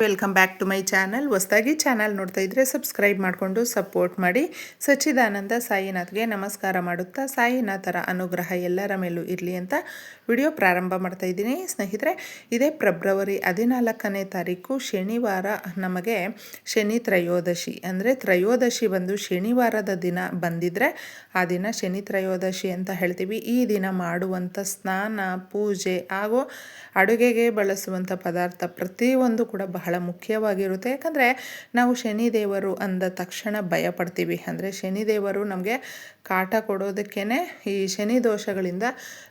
Welcome back to my channel. ಹೊಸದಾಗಿ channel ನೋಡ್ತಾ ಇದ್ದರೆ ಸಬ್ಸ್ಕ್ರೈಬ್ ಮಾಡಿಕೊಂಡು ಸಪೋರ್ಟ್ ಮಾಡಿ. ಸಚ್ಚಿದಾನಂದ ಸಾಯಿನಾಥ್ಗೆ ನಮಸ್ಕಾರ ಮಾಡುತ್ತಾ ಸಾಯಿನಾಥರ ಅನುಗ್ರಹ ಎಲ್ಲರ ಮೇಲೂ ಇರಲಿ ಅಂತ ವಿಡಿಯೋ ಪ್ರಾರಂಭ ಮಾಡ್ತಾ ಇದ್ದೀನಿ. ಸ್ನೇಹಿತರೆ, ಇದೇ ಫೆಬ್ರವರಿ 14ನೇ ತಾರೀಕು ಶನಿವಾರ ನಮಗೆ ಶನಿ ತ್ರಯೋದಶಿ. ಅಂದರೆ ತ್ರಯೋದಶಿ ಬಂದು ಶನಿವಾರದ ದಿನ ಬಂದಿದ್ದರೆ ಆ ದಿನ ಶನಿ ತ್ರಯೋದಶಿ ಅಂತ ಹೇಳ್ತೀವಿ. ಈ ದಿನ ಮಾಡುವಂಥ ಸ್ನಾನ, ಪೂಜೆ ಹಾಗೂ ಅಡುಗೆಗೆ ಬಳಸುವಂಥ ಪದಾರ್ಥ ಪ್ರತಿಯೊಂದು ಕೂಡ ಬಹಳ ಮುಖ್ಯವಾಗಿರುತ್ತೆ. ಯಾಕಂದರೆ ನಾವು ಶನಿದೇವರು ಅಂದ ತಕ್ಷಣ ಭಯ ಪಡ್ತೀವಿ. ಅಂದರೆ ಶನಿದೇವರು ನಮಗೆ ಕಾಟ ಕೊಡೋದಕ್ಕೇ ಈ ಶನಿ ದೋಷಗಳಿಂದ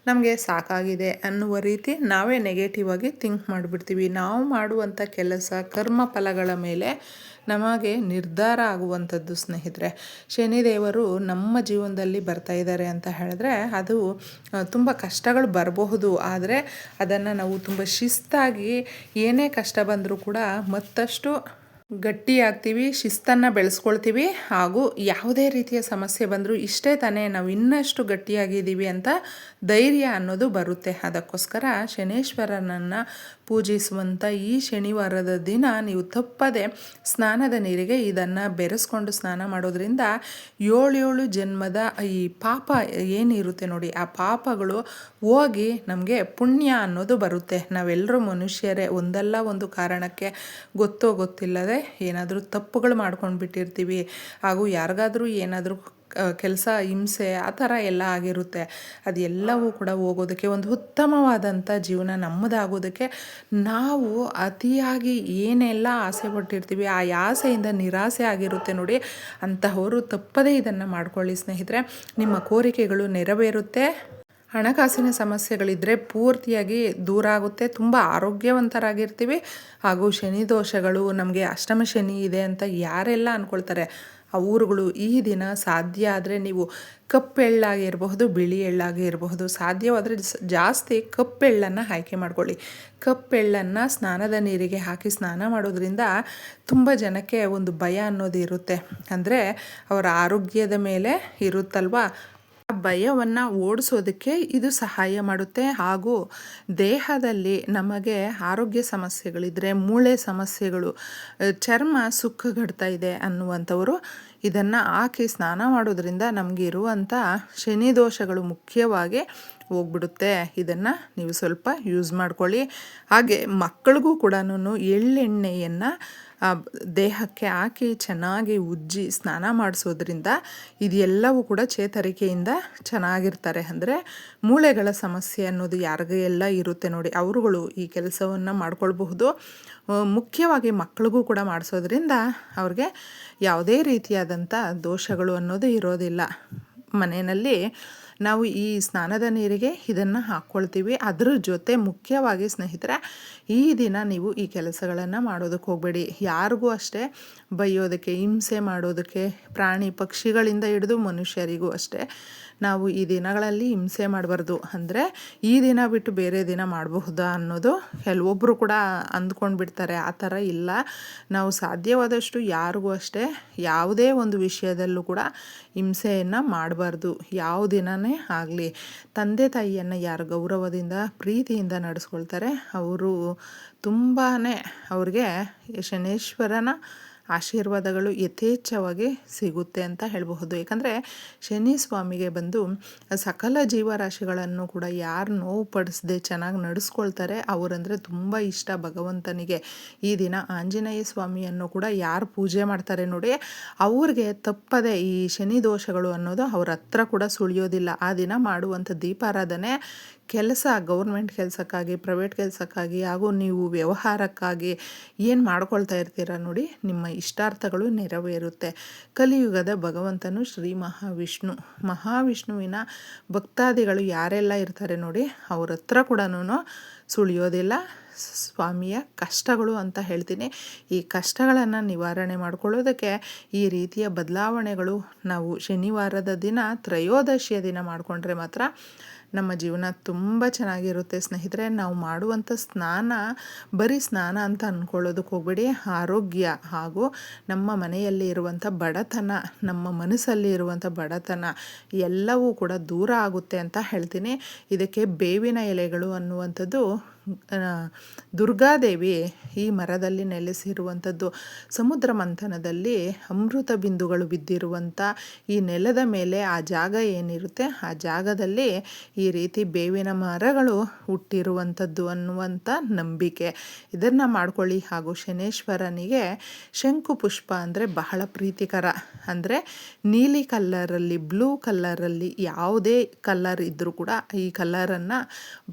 ನಮಗೆ ಸಾಕಾಗಿದೆ ಅನ್ನುವ ರೀತಿ ನಾವೇ ನೆಗೆಟಿವ್ ಆಗಿ ಥಿಂಕ್ ಮಾಡಿಬಿಡ್ತೀವಿ. ನಾವು ಮಾಡುವಂಥ ಕೆಲಸ ಕರ್ಮ ಫಲಗಳ ಮೇಲೆ ನಮಗೆ ನಿರ್ಧಾರ ಆಗುವಂಥದ್ದು. ಸ್ನೇಹಿತರೆ, ಶನಿದೇವರು ನಮ್ಮ ಜೀವನದಲ್ಲಿ ಬರ್ತಾ ಇದ್ದಾರೆ ಅಂತ ಹೇಳಿದ್ರೆ ಅದು ತುಂಬ ಕಷ್ಟಗಳು ಬರಬಹುದು. ಆದರೆ ಅದನ್ನು ನಾವು ತುಂಬ ಶಿಸ್ತಾಗಿ ಏನೇ ಕಷ್ಟ ಬಂದರೂ ಕೂಡ ಮತ್ತಷ್ಟು ಗಟ್ಟಿಯಾಗ್ತೀವಿ, ಶಿಸ್ತನ್ನು ಬೆಳೆಸ್ಕೊಳ್ತೀವಿ. ಹಾಗೂ ಯಾವುದೇ ರೀತಿಯ ಸಮಸ್ಯೆ ಬಂದರೂ ಇಷ್ಟೇ ತಾನೇ, ನಾವು ಇನ್ನಷ್ಟು ಗಟ್ಟಿಯಾಗಿದ್ದೀವಿ ಅಂತ ಧೈರ್ಯ ಅನ್ನೋದು ಬರುತ್ತೆ. ಅದಕ್ಕೋಸ್ಕರ ಶನೇಶ್ವರನನ್ನು ಪೂಜಿಸುವಂಥ ಈ ಶನಿವಾರದ ದಿನ ನೀವು ತಪ್ಪದೆ ಸ್ನಾನದ ನೀರಿಗೆ ಇದನ್ನು ಬೆರೆಸ್ಕೊಂಡು ಸ್ನಾನ ಮಾಡೋದ್ರಿಂದ 7 ಜನ್ಮದ ಈ ಪಾಪ ಏನಿರುತ್ತೆ ನೋಡಿ, ಆ ಪಾಪಗಳು ಹೋಗಿ ನಮಗೆ ಪುಣ್ಯ ಅನ್ನೋದು ಬರುತ್ತೆ. ನಾವೆಲ್ಲರೂ ಮನುಷ್ಯರೇ, ಒಂದಲ್ಲ ಒಂದು ಕಾರಣಕ್ಕೆ ಗೊತ್ತೋ ಗೊತ್ತಿಲ್ಲದೆ ಏನಾದರೂ ತಪ್ಪುಗಳು ಮಾಡ್ಕೊಂಡು ಬಿಟ್ಟಿರ್ತೀವಿ. ಹಾಗೂ ಯಾರಿಗಾದರೂ ಏನಾದರೂ ಕೆಲಸ ಹಿಂಸೆ ಆ ಥರ ಎಲ್ಲ ಆಗಿರುತ್ತೆ. ಅದೆಲ್ಲವೂ ಕೂಡ ಹೋಗೋದಕ್ಕೆ, ಒಂದು ಉತ್ತಮವಾದಂಥ ಜೀವನ ನಮ್ಮದಾಗೋದಕ್ಕೆ ನಾವು ಅತಿಯಾಗಿ ಏನೆಲ್ಲ ಆಸೆ ಪಟ್ಟಿರ್ತೀವಿ, ಆ ಆಸೆಯಿಂದ ನಿರಾಸೆ ಆಗಿರುತ್ತೆ ನೋಡಿ. ಅಂತಹವರು ತಪ್ಪದೇ ಇದನ್ನು ಮಾಡ್ಕೊಳ್ಳಿ ಸ್ನೇಹಿತರೆ. ನಿಮ್ಮ ಕೋರಿಕೆಗಳು ನೆರವೇರುತ್ತೆ. ಹಣಕಾಸಿನ ಸಮಸ್ಯೆಗಳಿದ್ದರೆ ಪೂರ್ತಿಯಾಗಿ ದೂರ ಆಗುತ್ತೆ. ತುಂಬ ಆರೋಗ್ಯವಂತರಾಗಿರ್ತೀವಿ. ಹಾಗೂ ಶನಿ ದೋಷಗಳು, ನಮಗೆ ಅಷ್ಟಮ ಶನಿ ಇದೆ ಅಂತ ಯಾರೆಲ್ಲ ಅಂದ್ಕೊಳ್ತಾರೆ ಅವರುಗಳು ಈ ದಿನ ಸಾಧ್ಯ ಆದರೆ ನೀವು ಕಪ್ಪೆಳ್ಳಾಗಿರಬಹುದು, ಬಿಳಿ ಎಳ್ಳಾಗಿರಬಹುದು, ಸಾಧ್ಯವಾದರೆ ಜಾಸ್ತಿ ಕಪ್ಪೆಳ್ಳನ್ನು ಆಯ್ಕೆ ಮಾಡ್ಕೊಳ್ಳಿ. ಕಪ್ಪೆಳ್ಳನ್ನು ಸ್ನಾನದ ನೀರಿಗೆ ಹಾಕಿ ಸ್ನಾನ ಮಾಡೋದ್ರಿಂದ ತುಂಬ ಜನಕ್ಕೆ ಒಂದು ಭಯ ಅನ್ನೋದು ಇರುತ್ತೆ. ಅಂದರೆ ಅವರ ಆರೋಗ್ಯದ ಮೇಲೆ ಇರುತ್ತಲ್ವ, ಆ ಭಯವನ್ನು ಓಡಿಸೋದಕ್ಕೆ ಇದು ಸಹಾಯ ಮಾಡುತ್ತೆ. ಹಾಗೂ ದೇಹದಲ್ಲಿ ನಮಗೆ ಆರೋಗ್ಯ ಸಮಸ್ಯೆಗಳಿದ್ದರೆ, ಮೂಳೆ ಸಮಸ್ಯೆಗಳು, ಚರ್ಮ ಸುಕ್ಕುಗಡ್ತಾ ಇದೆ ಅನ್ನುವಂಥವರು ಇದನ್ನು ಹಾಕಿ ಸ್ನಾನ ಮಾಡೋದ್ರಿಂದ ನಮಗೆ ಇರುವಂಥ ಶನಿ ದೋಷಗಳು ಮುಖ್ಯವಾಗಿ ಹೋಗ್ಬಿಡುತ್ತೆ. ಇದನ್ನು ನೀವು ಸ್ವಲ್ಪ ಯೂಸ್ ಮಾಡ್ಕೊಳ್ಳಿ. ಹಾಗೆ ಮಕ್ಕಳಿಗೂ ಕೂಡ ಎಳ್ಳೆಣ್ಣೆಯನ್ನು ದೇಹಕ್ಕೆ ಹಾಕಿ ಚೆನ್ನಾಗಿ ಉಜ್ಜಿ ಸ್ನಾನ ಮಾಡಿಸೋದ್ರಿಂದ ಇದೆಲ್ಲವೂ ಕೂಡ ಚೇತರಿಕೆಯಿಂದ ಚೆನ್ನಾಗಿರ್ತಾರೆ. ಅಂದರೆ ಮೂಳೆಗಳ ಸಮಸ್ಯೆ ಅನ್ನೋದು ಯಾರಿಗೆಲ್ಲ ಇರುತ್ತೆ ನೋಡಿ, ಅವರುಗಳು ಈ ಕೆಲಸವನ್ನು ಮಾಡ್ಕೊಳ್ಬಹುದು. ಮುಖ್ಯವಾಗಿ ಮಕ್ಕಳಿಗೂ ಕೂಡ ಮಾಡಿಸೋದ್ರಿಂದ ಅವ್ರಿಗೆ ಯಾವುದೇ ರೀತಿಯಾದಂಥ ದೋಷಗಳು ಅನ್ನೋದು ಇರೋದಿಲ್ಲ. ಮನೆಯಲ್ಲಿ ನಾವು ಈ ಸ್ನಾನದ ನೀರಿಗೆ ಇದನ್ನು ಹಾಕ್ಕೊಳ್ತೀವಿ. ಅದರ ಜೊತೆ ಮುಖ್ಯವಾಗಿ ಸ್ನೇಹಿತರೆ, ಈ ದಿನ ನೀವು ಈ ಕೆಲಸಗಳನ್ನು ಮಾಡೋದಕ್ಕೆ ಹೋಗಬೇಡಿ. ಯಾರಿಗೂ ಅಷ್ಟೇ ಬೈಯೋದಕ್ಕೆ, ಹಿಂಸೆ ಮಾಡೋದಕ್ಕೆ, ಪ್ರಾಣಿ ಪಕ್ಷಿಗಳಿಂದ ಹಿಡಿದು ಮನುಷ್ಯರಿಗೂ ಅಷ್ಟೇ ನಾವು ಈ ದಿನಗಳಲ್ಲಿ ಹಿಂಸೆ ಮಾಡಬಾರ್ದು. ಅಂದರೆ ಈ ದಿನ ಬಿಟ್ಟು ಬೇರೆ ದಿನ ಮಾಡಬಹುದಾ ಅನ್ನೋದು ಕೆಲವೊಬ್ಬರು ಕೂಡ ಅಂದ್ಕೊಂಡು ಬಿಡ್ತಾರೆ. ಆ ಥರ ಇಲ್ಲ. ನಾವು ಸಾಧ್ಯವಾದಷ್ಟು ಯಾರಿಗೂ ಅಷ್ಟೇ ಯಾವುದೇ ಒಂದು ವಿಷಯದಲ್ಲೂ ಕೂಡ ಹಿಂಸೆಯನ್ನು ಮಾಡಬಾರ್ದು. ಯಾವ ದಿನವೇ ಆಗಲಿ ತಂದೆ ತಾಯಿಯನ್ನು ಯಾರು ಗೌರವದಿಂದ ಪ್ರೀತಿಯಿಂದ ನಡೆಸ್ಕೊಳ್ತಾರೆ ಅವರು ತುಂಬಾ ಅವ್ರಿಗೆ ಶನೇಶ್ವರನ ಆಶೀರ್ವಾದಗಳು ಯಥೇಚ್ಛವಾಗಿ ಸಿಗುತ್ತೆ ಅಂತ ಹೇಳಬಹುದು. ಏಕೆಂದರೆ ಶನಿ ಸ್ವಾಮಿಗೆ ಬಂದು ಸಕಲ ಜೀವರಾಶಿಗಳನ್ನು ಕೂಡ ಯಾರು ನೋವು ಪಡಿಸದೆ ಚೆನ್ನಾಗಿ ನಡೆಸ್ಕೊಳ್ತಾರೆ ಅವರಂದರೆ ತುಂಬ ಇಷ್ಟ ಭಗವಂತನಿಗೆ. ಈ ದಿನ ಆಂಜನೇಯ ಸ್ವಾಮಿಯನ್ನು ಕೂಡ ಯಾರು ಪೂಜೆ ಮಾಡ್ತಾರೆ ನೋಡಿ, ಅವ್ರಿಗೆ ತಪ್ಪದೆ ಈ ಶನಿ ದೋಷಗಳು ಅನ್ನೋದು ಅವ್ರ ಹತ್ರ ಕೂಡ ಸುಳಿಯೋದಿಲ್ಲ. ಆ ದಿನ ಮಾಡುವಂಥ ದೀಪಾರಾಧನೆ ಕೆಲಸ, ಗೌರ್ಮೆಂಟ್ ಕೆಲಸಕ್ಕಾಗಿ, ಪ್ರೈವೇಟ್ ಕೆಲಸಕ್ಕಾಗಿ ಹಾಗೂ ನೀವು ವ್ಯವಹಾರಕ್ಕಾಗಿ ಏನು ಮಾಡ್ಕೊಳ್ತಾ ಇರ್ತೀರ ನೋಡಿ, ನಿಮ್ಮ ಇಷ್ಟಾರ್ಥಗಳು ನೆರವೇರುತ್ತೆ. ಕಲಿಯುಗದ ಭಗವಂತನು ಶ್ರೀ ಮಹಾವಿಷ್ಣುವಿನ ಭಕ್ತಾದಿಗಳು ಯಾರೆಲ್ಲ ಇರ್ತಾರೆ ನೋಡಿ, ಅವ್ರ ಹತ್ರ ಕೂಡ ಸುಳಿಯೋದಿಲ್ಲ ಸ್ವಾಮಿಯ ಕಷ್ಟಗಳು ಅಂತ ಹೇಳ್ತೀನಿ. ಈ ಕಷ್ಟಗಳನ್ನು ನಿವಾರಣೆ ಮಾಡ್ಕೊಳ್ಳೋದಕ್ಕೆ ಈ ರೀತಿಯ ಬದಲಾವಣೆಗಳು ನಾವು ಶನಿವಾರದ ದಿನ ತ್ರಯೋದಶಿಯ ದಿನ ಮಾಡಿಕೊಂಡ್ರೆ ಮಾತ್ರ ನಮ್ಮ ಜೀವನ ತುಂಬ ಚೆನ್ನಾಗಿರುತ್ತೆ ಸ್ನೇಹಿತರೆ. ನಾವು ಮಾಡುವಂಥ ಸ್ನಾನ ಬರೀ ಸ್ನಾನ ಅಂತ ಅಂದ್ಕೊಳ್ಳೋದಕ್ಕೆ ಹೋಗಬೇಡಿ. ಆರೋಗ್ಯ ಹಾಗೂ ನಮ್ಮ ಮನೆಯಲ್ಲಿ ಇರುವಂಥ ಬಡತನ, ನಮ್ಮ ಮನಸ್ಸಲ್ಲಿ ಇರುವಂಥ ಬಡತನ ಎಲ್ಲವೂ ಕೂಡ ದೂರ ಆಗುತ್ತೆ ಅಂತ ಹೇಳ್ತೀನಿ. ಇದಕ್ಕೆ ಬೇವಿನ ಎಲೆಗಳು ಅನ್ನುವಂಥದ್ದು ದುರ್ಗಾದೇವಿ ಈ ಮರದಲ್ಲಿ ನೆಲೆಸಿರುವಂಥದ್ದು. ಸಮುದ್ರ ಮಂಥನದಲ್ಲಿ ಅಮೃತ ಬಿಂದುಗಳು ಬಿದ್ದಿರುವಂಥ ಈ ನೆಲದ ಮೇಲೆ ಆ ಜಾಗ ಏನಿರುತ್ತೆ ಆ ಜಾಗದಲ್ಲಿ ಈ ರೀತಿ ಬೇವಿನ ಮರಗಳು ಹುಟ್ಟಿರುವಂಥದ್ದು ಅನ್ನುವಂಥ ನಂಬಿಕೆ. ಇದನ್ನು ಮಾಡ್ಕೊಳ್ಳಿ. ಹಾಗೂ ಶನೇಶ್ವರನಿಗೆ ಶಂಕು ಪುಷ್ಪ ಅಂದರೆ ಬಹಳ ಪ್ರೀತಿಕರ. ಅಂದರೆ ನೀಲಿ ಕಲ್ಲರಲ್ಲಿ, ಬ್ಲೂ ಕಲ್ಲರಲ್ಲಿ ಯಾವುದೇ ಕಲ್ಲರ್ ಇದ್ದರೂ ಕೂಡ ಈ ಕಲ್ಲರನ್ನು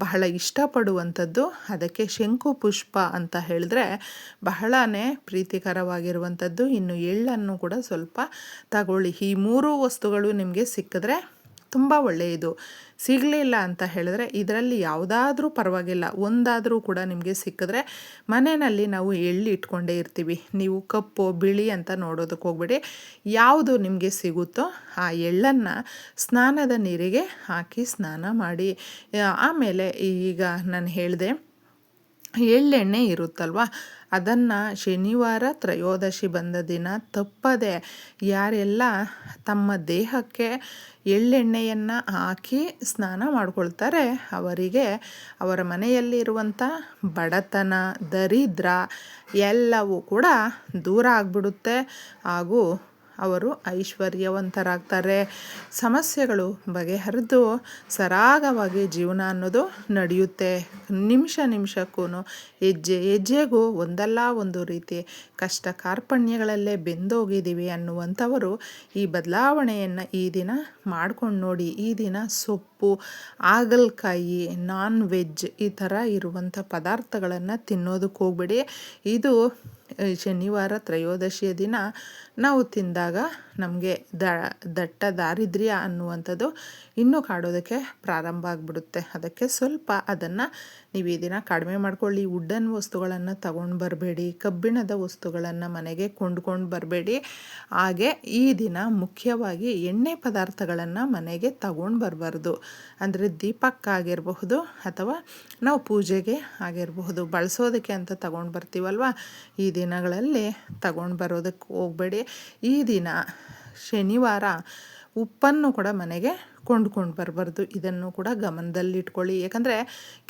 ಬಹಳ ಇಷ್ಟಪಡುವಂಥದ್ದು. ಅದಕ್ಕೆ ಶಂಕು ಪುಷ್ಪ ಅಂತ ಹೇಳಿದ್ರೆ ಬಹಳನೇ ಪ್ರೀತಿಕರವಾಗಿರುವಂಥದ್ದು. ಇನ್ನು ಎಳ್ಳನ್ನು ಕೂಡ ಸ್ವಲ್ಪ ತಗೊಳ್ಳಿ. ಈ 3 ವಸ್ತುಗಳು ನಿಮಗೆ ಸಿಕ್ಕಿದ್ರೆ ತುಂಬ ಒಳ್ಳೆಯದು. ಸಿಗಲಿಲ್ಲ ಅಂತ ಹೇಳಿದ್ರೆ ಇದರಲ್ಲಿ ಯಾವುದಾದ್ರೂ ಪರವಾಗಿಲ್ಲ, ಒಂದಾದರೂ ಕೂಡ ನಿಮಗೆ ಸಿಕ್ಕಿದ್ರೆ ಮನೆಯಲ್ಲಿ ನಾವು ಎಳ್ಳು ಇಟ್ಕೊಂಡೇ ಇರ್ತೀವಿ. ನೀವು ಕಪ್ಪು ಬಿಳಿ ಅಂತ ನೋಡೋದಕ್ಕೆ ಹೋಗ್ಬೇಡಿ. ಯಾವುದು ನಿಮಗೆ ಸಿಗುತ್ತೋ ಆ ಎಳ್ಳನ್ನು ಸ್ನಾನದ ನೀರಿಗೆ ಹಾಕಿ ಸ್ನಾನ ಮಾಡಿ. ಆಮೇಲೆ ಈಗ ನಾನು ಹೇಳಿದೆ ಎಳ್ಳೆಣ್ಣೆ ಇರುತ್ತಲ್ವ, ಅದನ್ನು ಶನಿವಾರ ತ್ರಯೋದಶಿ ಬಂದ ದಿನ ತಪ್ಪದೆ ಯಾರೆಲ್ಲ ತಮ್ಮ ದೇಹಕ್ಕೆ ಎಳ್ಳೆಣ್ಣೆಯನ್ನು ಹಾಕಿ ಸ್ನಾನ ಮಾಡ್ಕೊಳ್ತಾರೆ ಅವರಿಗೆ ಅವರ ಮನೆಯಲ್ಲಿರುವಂಥ ಬಡತನ, ದರಿದ್ರ ಎಲ್ಲವೂ ಕೂಡ ದೂರ ಆಗಿಬಿಡುತ್ತೆ. ಹಾಗೂ ಅವರು ಐಶ್ವರ್ಯವಂತರಾಗ್ತಾರೆ. ಸಮಸ್ಯೆಗಳು ಬಗೆಹರಿದು ಸರಾಗವಾಗಿ ಜೀವನ ಅನ್ನೋದು ನಡೆಯುತ್ತೆ. ನಿಮಿಷಕ್ಕೂ ಹೆಜ್ಜೆಗೂ ಒಂದಲ್ಲ ಒಂದು ರೀತಿ ಕಷ್ಟ ಕಾರ್ಪಣ್ಯಗಳಲ್ಲೇ ಬೆಂದೋಗಿದ್ದೀವಿ ಅನ್ನುವಂಥವರು ಈ ಬದಲಾವಣೆಯನ್ನು ಈ ದಿನ ಮಾಡ್ಕೊಂಡು ನೋಡಿ. ಈ ದಿನ ಸೊಪ್ಪು, ಹಾಗಲಕಾಯಿ, ನಾನ್ ವೆಜ್ ಈ ಥರ ಇರುವಂಥ ಪದಾರ್ಥಗಳನ್ನು ತಿನ್ನೋದಕ್ಕೆ ಹೋಗ್ಬೇಡಿ. ಇದು ಶನಿವಾರ ತ್ರಯೋದಶಿಯ ದಿನ ನಾವು ತಿಂದಾಗ ನಮಗೆ ದಟ್ಟ ದಾರಿದ್ರ್ಯ ಅನ್ನುವಂಥದ್ದು ಇನ್ನೂ ಕಾಡೋದಕ್ಕೆ ಪ್ರಾರಂಭ ಆಗಿಬಿಡುತ್ತೆ. ಅದಕ್ಕೆ ಸ್ವಲ್ಪ ಅದನ್ನು ನೀವು ಈ ದಿನ ಕಡಿಮೆ ಮಾಡ್ಕೊಳ್ಳಿ. ವುಡ್ಡನ್ ವಸ್ತುಗಳನ್ನು ತಗೊಂಡು ಬರಬೇಡಿ. ಕಬ್ಬಿಣದ ವಸ್ತುಗಳನ್ನು ಮನೆಗೆ ಕೊಂಡ್ಕೊಂಡು ಬರಬೇಡಿ. ಹಾಗೆ ಈ ದಿನ ಮುಖ್ಯವಾಗಿ ಎಣ್ಣೆ ಪದಾರ್ಥಗಳನ್ನು ಮನೆಗೆ ತಗೊಂಡು ಬರಬಾರ್ದು. ಅಂದರೆ ದೀಪಕ್ಕಾಗಿರಬಹುದು ಅಥವಾ ನಾವು ಪೂಜೆಗೆ ಆಗಿರಬಹುದು, ಬಳಸೋದಕ್ಕೆ ಅಂತ ತಗೊಂಡು ಬರ್ತೀವಲ್ವ, ಈ ದಿನಗಳಲ್ಲಿ ತಗೊಂಡು ಬರೋದಕ್ಕೆ ಹೋಗಬೇಡಿ. ಈ ದಿನ ಶನಿವಾರ ಉಪ್ಪನ್ನು ಕೂಡ ಮನೆಗೆ ಕೊಂಡ್ಕೊಂಡು ಬರಬಾರ್ದು. ಇದನ್ನು ಕೂಡ ಗಮನದಲ್ಲಿಟ್ಕೊಳ್ಳಿ. ಯಾಕಂದರೆ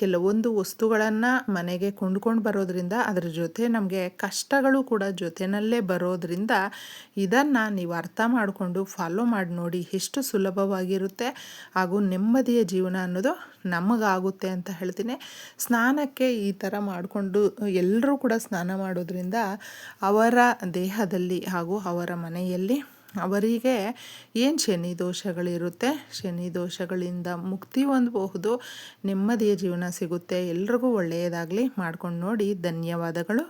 ಕೆಲವೊಂದು ವಸ್ತುಗಳನ್ನು ಮನೆಗೆ ಕೊಂಡ್ಕೊಂಡು ಬರೋದ್ರಿಂದ ಅದರ ಜೊತೆ ನಮಗೆ ಕಷ್ಟಗಳು ಕೂಡ ಜೊತೆಯಲ್ಲೇ ಬರೋದ್ರಿಂದ ಇದನ್ನು ನೀವು ಅರ್ಥ ಮಾಡಿಕೊಂಡು ಫಾಲೋ ಮಾಡಿ ನೋಡಿ. ಎಷ್ಟು ಸುಲಭವಾಗಿರುತ್ತೆ ಹಾಗೂ ನೆಮ್ಮದಿಯ ಜೀವನ ಅನ್ನೋದು ನಮಗಾಗುತ್ತೆ ಅಂತ ಹೇಳ್ತೀನಿ. ಸ್ನಾನಕ್ಕೆ ಈ ಥರ ಮಾಡಿಕೊಂಡು ಎಲ್ಲರೂ ಕೂಡ ಸ್ನಾನ ಮಾಡೋದ್ರಿಂದ ಅವರ ದೇಹದಲ್ಲಿ ಹಾಗೂ ಅವರ ಮನೆಯಲ್ಲಿ ಅವರಿಗೆ ಏನು ಶನಿ ದೋಷಗಳಿರುತ್ತೆ, ಶನಿ ದೋಷಗಳಿಂದ ಮುಕ್ತಿ ಹೊಂದಬಹುದು, ನೆಮ್ಮದಿಯ ಜೀವನ ಸಿಗುತ್ತೆ. ಎಲ್ರಿಗೂ ಒಳ್ಳೆಯದಾಗಲಿ. ಮಾಡ್ಕೊಂಡು ನೋಡಿ. ಧನ್ಯವಾದಗಳು.